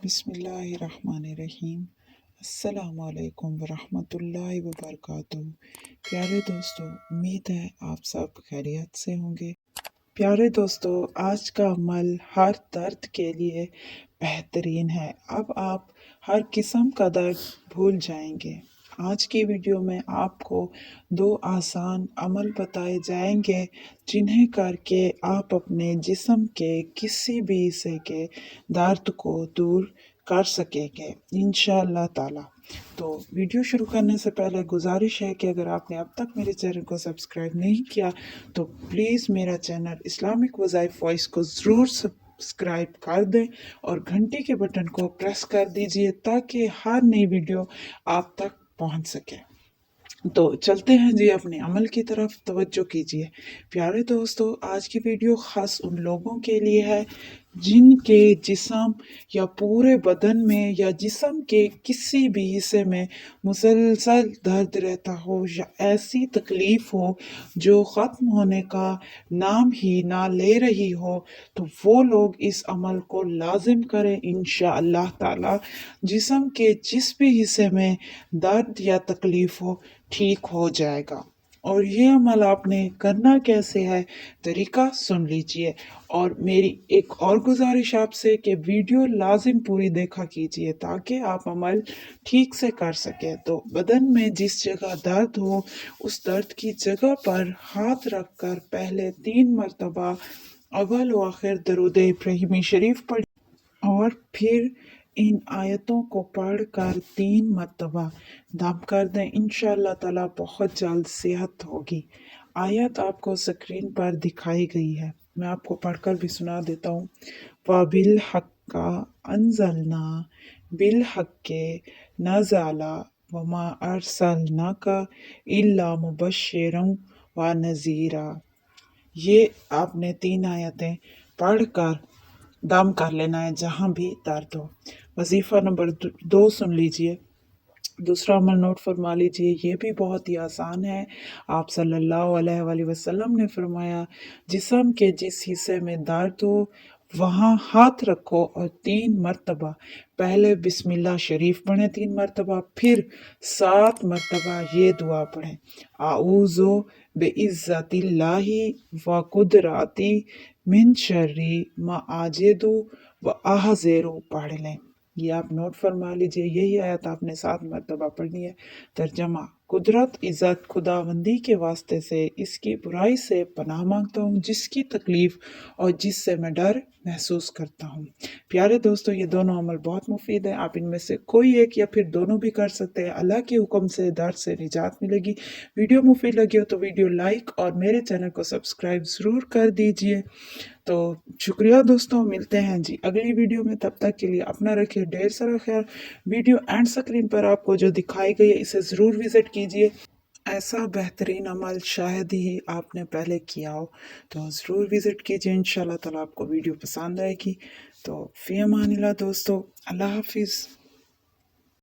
बिस्मिल्लाहिर्रहमानिर्रहीम। अस्सलाम वालेकुम वरहमतुल्लाहि वबरकातुहू। प्यारे दोस्तों, उम्मीद है आप सब खैरियत से होंगे। प्यारे दोस्तों, आज का अमल हर दर्द के लिए बेहतरीन है। अब आप हर किस्म का दर्द भूल जाएंगे। आज की वीडियो में आपको 2 आसान अमल बताए जाएंगे जिन्हें करके आप अपने जिस्म के किसी भी हिस्से के दर्द को दूर कर सकेंगे इंशाअल्लाह ताला। तो वीडियो शुरू करने से पहले गुजारिश है कि अगर आपने अब तक मेरे चैनल को सब्सक्राइब नहीं किया तो प्लीज़ मेरा चैनल इस्लामिक वज़ाइफ वॉइस को ज़रूर सब्सक्राइब कर दें और घंटी के बटन को प्रेस कर दीजिए ताकि हर नई वीडियो आप तक पहुंच सके। तो चलते हैं जी अपने अमल की तरफ तवज्जो कीजिए। प्यारे दोस्तों, आज की वीडियो ख़ास उन लोगों के लिए है जिनके जिस्म या पूरे बदन में या जिस्म के किसी भी हिस्से में मुसलसल दर्द रहता हो या ऐसी तकलीफ़ हो जो ख़त्म होने का नाम ही ना ले रही हो, तो वो लोग इस अमल को लाजिम करें। इंशाअल्लाह ताला जिस्म के जिस भी हिस्से में दर्द या तकलीफ़ हो ठीक हो जाएगा। और ये अमल आपने करना कैसे है, तरीका सुन लीजिए। और मेरी एक और गुजारिश आपसे कि वीडियो लाजिम पूरी देखा कीजिए ताकि आप अमल ठीक से कर सकें। तो बदन में जिस जगह दर्द हो उस दर्द की जगह पर हाथ रखकर पहले 3 मरतबा अव्वल व आखिर दरूद इब्राहिमी शरीफ पढ़िए और फिर इन आयतों को पढ़कर 3 मरतबा दम कर दें। इंशाअल्लाह ताला बहुत जल्द सेहत होगी। आयत आपको स्क्रीन पर दिखाई गई है, मैं आपको पढ़कर भी सुना देता हूँ। वबिल हक्का अनजलना बिल हक्के नज़ाला वमा अरसलनाका इल्ला मुबश्शिरन व नज़ीरा। ये आपने 3 आयतें पढ़कर दम कर लेना है जहाँ भी दर्द हो। वजीफ़ा नंबर 2 सुन लीजिए। दूसरा अमल नोट फरमा लीजिए, ये भी बहुत ही आसान है। आप सल्लल्लाहु अलैहि वसल्लम ने फरमाया, जिस्म के जिस हिस्से में दर्द हो वहाँ हाथ रखो और 3 मरतबा पहले बिस्मिल्लाह शरीफ पढ़ें 3 मरतबा, फिर 7 मरतबा ये दुआ पढ़ें, आऊज़ो बेइज़्ज़तिल्लाहि व कुदरती मिन शर्री मा आजिदु व आहज़ेरू पढ़ लें। ये आप नोट फरमा लीजिए। यही आयत आपने 7 मरतबा पढ़नी है। तर्जमा, कुदरत इज़्ज़त खुदाबंदी के वास्ते से इसकी बुराई से पनाह मांगता हूँ जिसकी तकलीफ़ और जिससे मैं डर महसूस करता हूँ। प्यारे दोस्तों, ये दोनों अमल बहुत मुफीद हैं। आप इनमें से कोई एक या फिर दोनों भी कर सकते हैं। अल्लाह के हुक्म से दर्द से निजात मिलेगी। वीडियो मुफीद लगी हो तो वीडियो लाइक और मेरे चैनल को सब्सक्राइब ज़रूर कर दीजिए। तो शुक्रिया दोस्तों, मिलते हैं जी अगली वीडियो में। तब तक के लिए अपना रखिए ढेर सारा ख्याल। वीडियो एंड स्क्रीन पर आपको जो दिखाई गई है इसे ज़रूर विज़िट कीजिए। ऐसा बेहतरीन अमल शायद ही आपने पहले किया हो, तो ज़रूर विज़िट कीजिए। इंशाअल्लाह ताला आपको वीडियो पसंद आएगी। तो फ़ी अमानिल्लाह दोस्तों, अल्लाह हाफिज़।